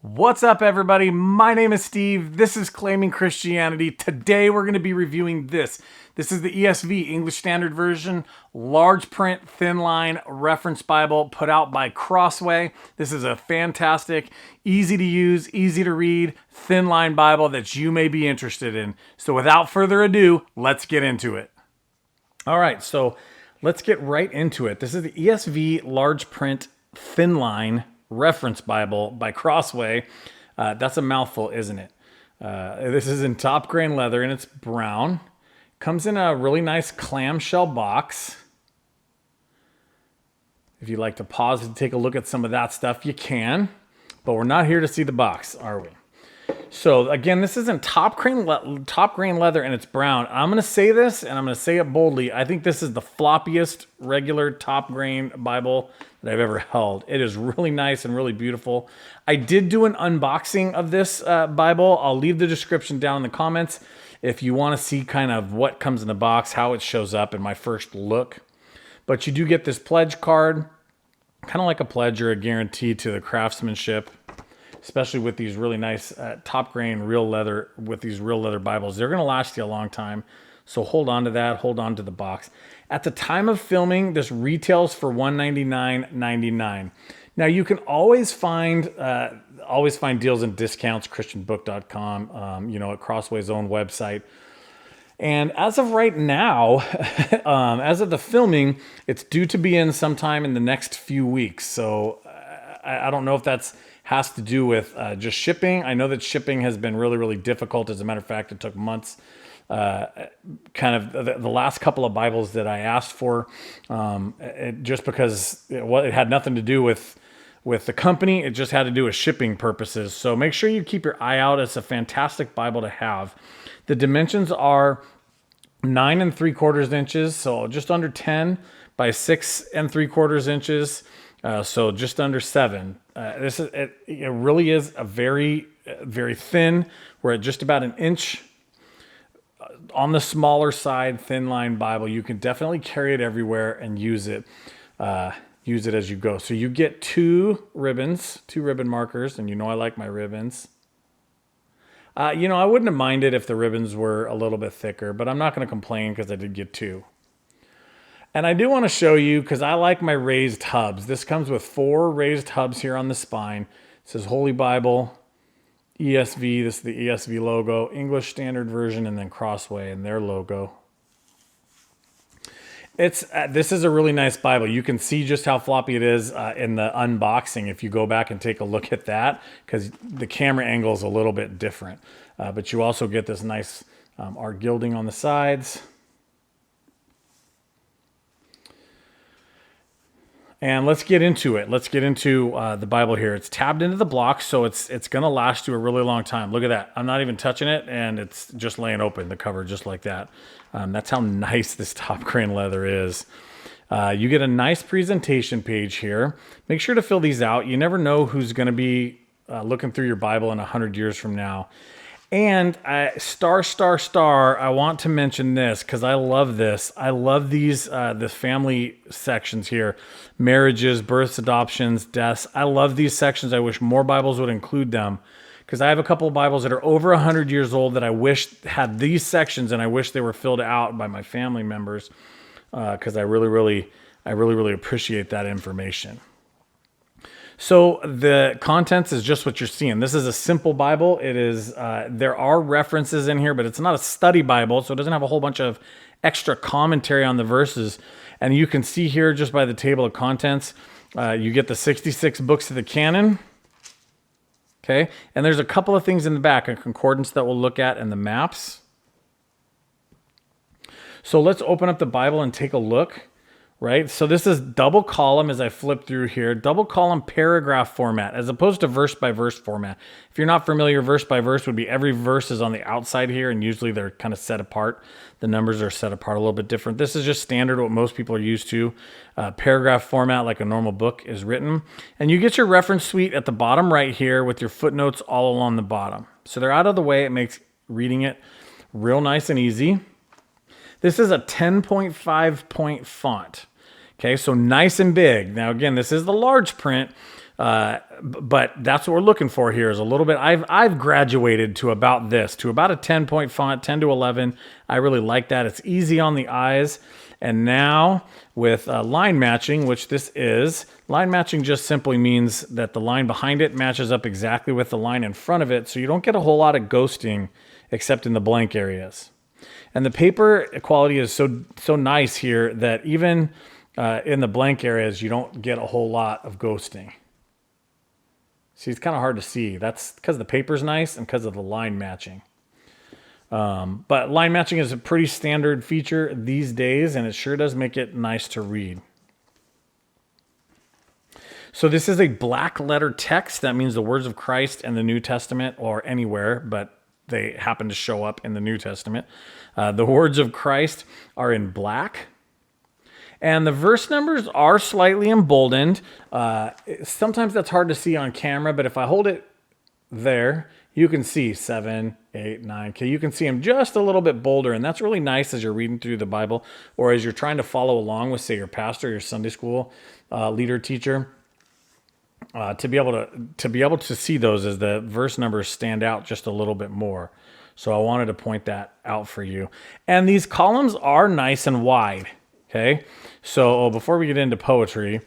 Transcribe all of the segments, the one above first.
What's up, everybody? My name is Steve. This is Claiming Christianity. Today, we're going to be reviewing this. This is the ESV, English Standard Version, large print, thin line reference Bible put out by Crossway. This is a fantastic, easy to use, easy to read, thin line Bible that you may be interested in. So without further ado, let's get into it. All right, so let's get right into it. This is the ESV large print, thin line reference Bible by Crossway. That's a mouthful, isn't it? This is in top grain leather and it's brown. Comes in a really nice clamshell box. If you'd like to pause and take a look at some of that stuff, you can. But we're not here to see the box, are we? So again, this is in top grain leather and it's brown. I'm going to say this and I'm going to say it boldly. I think this is the floppiest regular top grain Bible that I've ever held. It is really nice and really beautiful. I did do an unboxing of this Bible. I'll leave the description down in the comments if you want to see kind of what comes in the box, how it shows up in my first look. But you do get this pledge card, kind of like a pledge or a guarantee to the craftsmanship, especially with these really nice top grain real leather, with these real leather Bibles. They're going to last you a long time. So hold on to that. Hold on to the box. At the time of filming, this retails for $199.99. Now you can always find deals and discounts, christianbook.com, at Crossway's own website. And as of right now, as of the filming, it's due to be in sometime in the next few weeks. So I don't know if that's has to do with just shipping. I know that shipping has been really, really difficult. As a matter of fact, it took months. Kind of the last couple of Bibles that I asked for, just because it had nothing to do with the company. It just had to do with shipping purposes. So make sure you keep your eye out. It's a fantastic Bible to have. The dimensions are 9 3/4 inches, so just under 10 by 6 3/4 inches. So just under 7. It really is a very, very thin. We're at just about an inch on the smaller side, thin line Bible. You can definitely carry it everywhere and use it as you go. So you get two ribbon markers, and I like my ribbons. I wouldn't have minded if the ribbons were a little bit thicker, but I'm not going to complain because I did get two. And I do want to show you, because I like my raised hubs. This comes with 4 raised hubs here on the spine. It says Holy Bible, ESV. This is the ESV logo, English Standard Version, and then Crossway and their logo. This is a really nice Bible. You can see just how floppy it is in the unboxing if you go back and take a look at that, because the camera angle is a little bit different. But you also get this nice art gilding on the sides. And let's get into it. Let's get into the Bible here. It's tabbed into the block, so it's going to last you a really long time. Look at that. I'm not even touching it, and it's just laying open, the cover, just like that. That's how nice this top grain leather is. You get a nice presentation page here. Make sure to fill these out. You never know who's going to be looking through your Bible in 100 years from now. And I want to mention this because I love this. I love these the family sections here. Marriages, births, adoptions, deaths. I love these sections. I wish more Bibles would include them, because I have a couple of Bibles that are over 100 years old that I wish had these sections, and I wish they were filled out by my family members, because I really appreciate that information. So the contents is just what you're seeing. This is a simple Bible. It is. There are references in here, but it's not a study Bible, so it doesn't have a whole bunch of extra commentary on the verses. And you can see here just by the table of contents, you get the 66 books of the canon. Okay, and there's a couple of things in the back, a concordance that we'll look at, and the maps. So let's open up the Bible and take a look. Right, so this is double column as I flip through here, double column paragraph format as opposed to verse by verse format. If you're not familiar, verse by verse would be every verse is on the outside here, and usually they're kind of set apart. The numbers are set apart a little bit different. This is just standard, what most people are used to. Paragraph format, like a normal book is written. And you get your reference suite at the bottom right here with your footnotes all along the bottom. So they're out of the way. It makes reading it real nice and easy. This is a 10.5 point font. Okay, so nice and big. Now again, this is the large print. But that's what we're looking for here is a little bit. I've graduated to about this, to about a 10-point font, 10 to 11. I really like that. It's easy on the eyes. And now with line matching, which this is, line matching just simply means that the line behind it matches up exactly with the line in front of it. So you don't get a whole lot of ghosting except in the blank areas. And the paper quality is so nice here that even in the blank areas, you don't get a whole lot of ghosting. See, it's kind of hard to see. That's because the paper's nice and because of the line matching. But line matching is a pretty standard feature these days, and it sure does make it nice to read. So this is a black letter text. That means the words of Christ in the New Testament or anywhere, but they happen to show up in the New Testament. The words of Christ are in black. And the verse numbers are slightly emboldened. Sometimes that's hard to see on camera, but if I hold it there, you can see 7, 8, 9. Okay, you can see them just a little bit bolder, and that's really nice as you're reading through the Bible or as you're trying to follow along with, say, your pastor, your Sunday school leader, teacher, to be able to see those as the verse numbers stand out just a little bit more. So I wanted to point that out for you. And these columns are nice and wide. Okay, so before we get into poetry,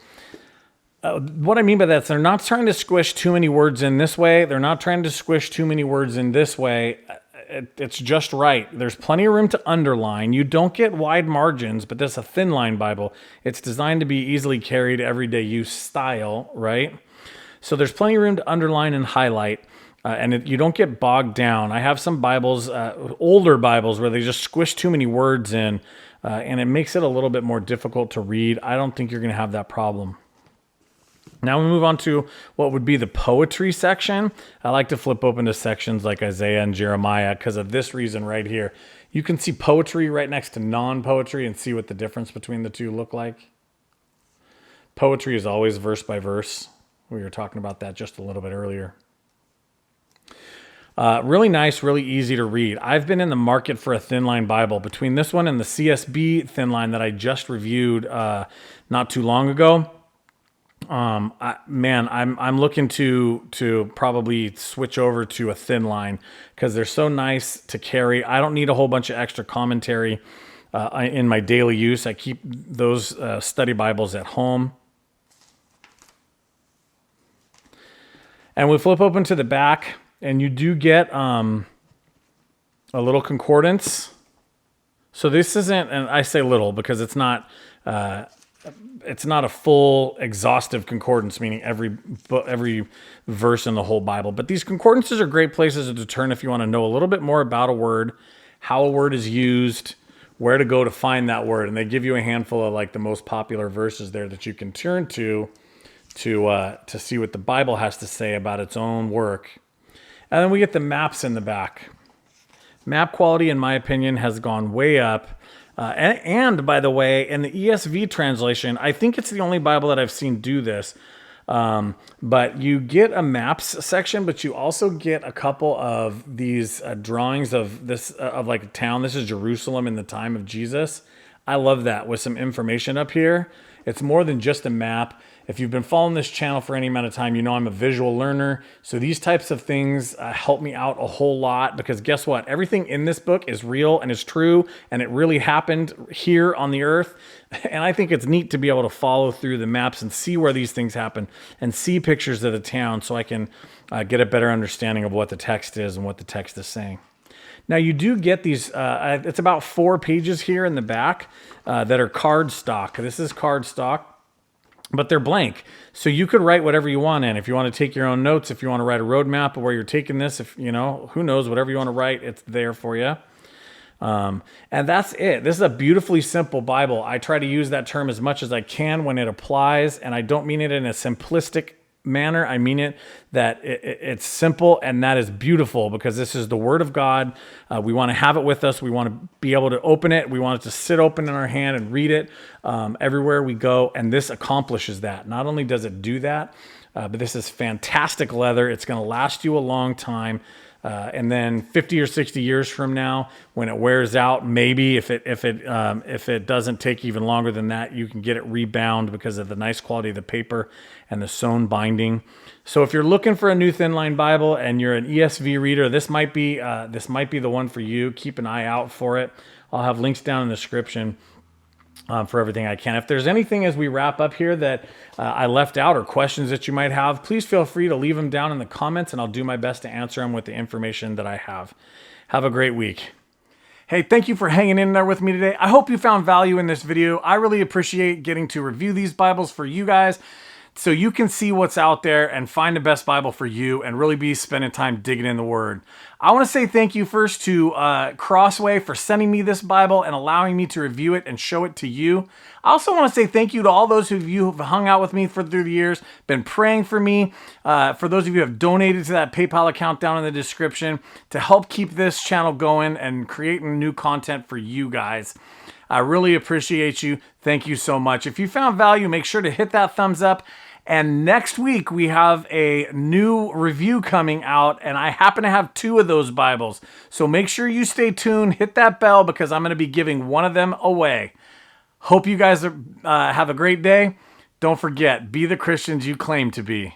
what I mean by that is they're not trying to squish too many words in this way. They're not trying to squish too many words in this way. It's just right. There's plenty of room to underline. You don't get wide margins, but this is a thin line Bible. It's designed to be easily carried, everyday use style, right? So there's plenty of room to underline and highlight, and you don't get bogged down. I have some Bibles, older Bibles, where they just squish too many words in, and it makes it a little bit more difficult to read. I don't think you're going to have that problem. Now we move on to what would be the poetry section. I like to flip open to sections like Isaiah and Jeremiah because of this reason right here. You can see poetry right next to non-poetry and see what the difference between the two look like. Poetry is always verse by verse. We were talking about that just a little bit earlier. Really nice, really easy to read. I've been in the market for a Thinline Bible. Between this one and the CSB Thinline that I just reviewed not too long ago, I'm looking to probably switch over to a Thinline because they're so nice to carry. I don't need a whole bunch of extra commentary in my daily use. I keep those study Bibles at home. And we flip open to the back, and you do get a little concordance. So this isn't, and I say little because it's not a full exhaustive concordance, meaning every verse in the whole Bible. But these concordances are great places to turn if you want to know a little bit more about a word, how a word is used, where to go to find that word. And they give you a handful of like the most popular verses there that you can turn to see what the Bible has to say about its own work. And then we get the maps in the back. Map quality, in my opinion, has gone way up. And by the way, in the ESV translation, I think it's the only Bible that I've seen do this. But you get a maps section, but you also get a couple of these drawings of this of like a town. This is Jerusalem in the time of Jesus. I love that with some information up here. It's more than just a map. If you've been following this channel for any amount of time, you know I'm a visual learner. So these types of things help me out a whole lot because guess what? Everything in this book is real and is true and it really happened here on the earth. And I think it's neat to be able to follow through the maps and see where these things happen and see pictures of the town so I can get a better understanding of what the text is and what the text is saying. Now you do get these, it's about 4 pages here in the back that are card stock. This is card stock. But they're blank. So you could write whatever you want in. If you want to take your own notes, if you want to write a roadmap of where you're taking this, if you know, who knows, whatever you want to write, it's there for you. And that's it. This is a beautifully simple Bible. I try to use that term as much as I can when it applies, and I don't mean it in a simplistic manner. I mean it that it's simple, and that is beautiful because this is the Word of God. We want to have it with us. We want to be able to open it. We want it to sit open in our hand and read it everywhere we go, and this accomplishes that. Not only does it do that, but this is fantastic leather. It's going to last you a long time. And then 50 or 60 years from now, when it wears out, maybe if it doesn't take even longer than that, you can get it rebound because of the nice quality of the paper and the sewn binding. So if you're looking for a new Thinline Bible and you're an ESV reader, this might be the one for you. Keep an eye out for it. I'll have links down in the description for everything I can. If there's anything as we wrap up here that I left out or questions that you might have, please feel free to leave them down in the comments and I'll do my best to answer them with the information that I have. Have a great week. Hey, thank you for hanging in there with me today. I hope you found value in this video. I really appreciate getting to review these Bibles for you guys, so you can see what's out there and find the best Bible for you and really be spending time digging in the Word. I want to say thank you first to Crossway for sending me this Bible and allowing me to review it and show it to you. I also want to say thank you to all those of you who've hung out with me through the years, been praying for me, for those of you who have donated to that PayPal account down in the description to help keep this channel going and creating new content for you guys. I really appreciate you. Thank you so much. If you found value, make sure to hit that thumbs up. And next week, we have a new review coming out, and I happen to have 2 of those Bibles. So make sure you stay tuned, hit that bell, because I'm going to be giving one of them away. Hope you guys have a great day. Don't forget, be the Christians you claim to be.